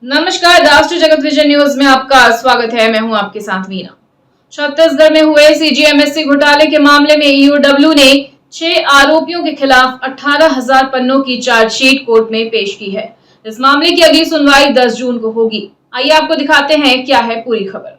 नमस्कार, राष्ट्रीय जगत विजय न्यूज में आपका स्वागत है। मैं हूं आपके साथ वीना। छत्तीसगढ़ में हुए सीजीएमएससी घोटाले के मामले में ईओडब्ल्यू ने 6 आरोपियों के खिलाफ 18,000 पन्नों की चार्जशीट कोर्ट में पेश की है। इस मामले की अगली सुनवाई 10 जून को होगी। आइए आपको दिखाते हैं क्या है पूरी खबर।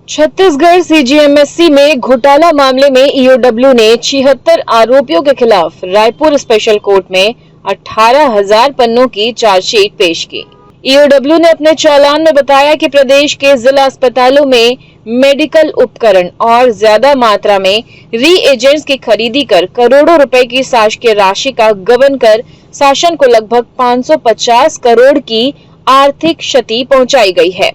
छत्तीसगढ़ सीजीएमएससी में घोटाला मामले में ईओडब्ल्यू ने 76 आरोपियों के खिलाफ रायपुर स्पेशल कोर्ट में 18,000 पन्नों की चार्जशीट पेश की। ईओडब्ल्यू ने अपने चालान में बताया कि प्रदेश के जिला अस्पतालों में मेडिकल उपकरण और ज्यादा मात्रा में रीएजेंट्स की खरीदी कर करोड़ों रुपए की शासकीय राशि का गबन कर शासन को लगभग 550 करोड़ की आर्थिक क्षति पहुंचाई गई है।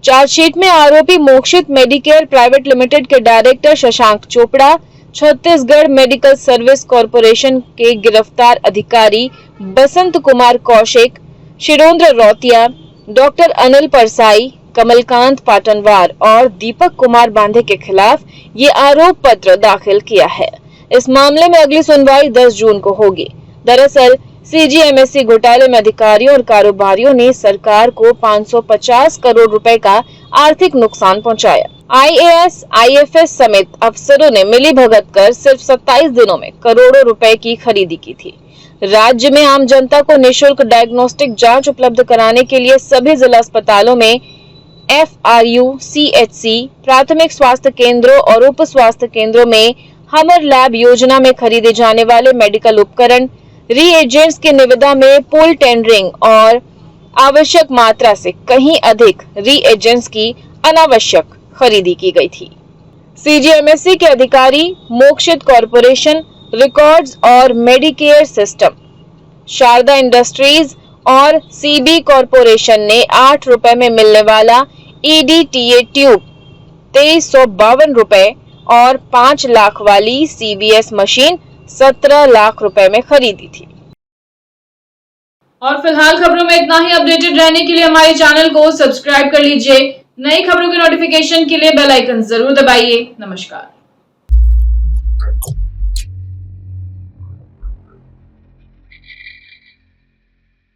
चार्जशीट में आरोपी मोक्षित मेडिकेयर प्राइवेट लिमिटेड के director Shashank Chopra, Chhattisgarh medical service corporation के गिरफ्तार अधिकारी बसंत कुमार कौशिक, शिरोंद्र रौतिया, डॉक्टर अनिल परसाई, कमलकांत पाटनवार और दीपक कुमार बांधे के खिलाफ ये आरोप पत्र दाखिल किया है। इस मामले में अगली सुनवाई 10 जून को होगी। दरअसल सीजीएमएससी घोटाले में अधिकारियों और कारोबारियों ने सरकार को 550 करोड़ रुपए का आर्थिक नुकसान पहुंचाया। आईएएस, आईएफएस समेत अफसरों ने मिलीभगत कर सिर्फ 27 दिनों में करोड़ों रुपए की खरीदी की थी। राज्य में आम जनता को निःशुल्क डायग्नोस्टिक जांच उपलब्ध कराने के लिए सभी जिला अस्पतालों में एफआरयू, सीएचसी, प्राथमिक स्वास्थ्य केंद्रों और उप स्वास्थ्य केंद्रों में हमर लैब योजना में खरीदे जाने वाले मेडिकल उपकरण, रीएजेंट्स की निविदा में पूल टेंडरिंग और आवश्यक मात्रा से कहीं अधिक रीएजेंट्स की अनावश्यक खरीदी की गई थी। सीजीएमएससी के अधिकारी मोक्षित कॉरपोरेशन, रिकॉर्ड्स और मेडिकेयर सिस्टम, शारदा इंडस्ट्रीज और सीबी कॉरपोरेशन ने 8 रुपए में मिलने वाला ईडीटीए ट्यूब 2352 रुपए और 5 लाख वाली सीबीएस मशीन 17 लाख रुपए में खरीदी थी। और फिलहाल खबरों में इतना ही। अपडेटेड रहने के लिए हमारे चैनल को सब्सक्राइब कर लीजिए। नई खबरों के नोटिफिकेशन के लिए बेल आइकन जरूर दबाइए। नमस्कार।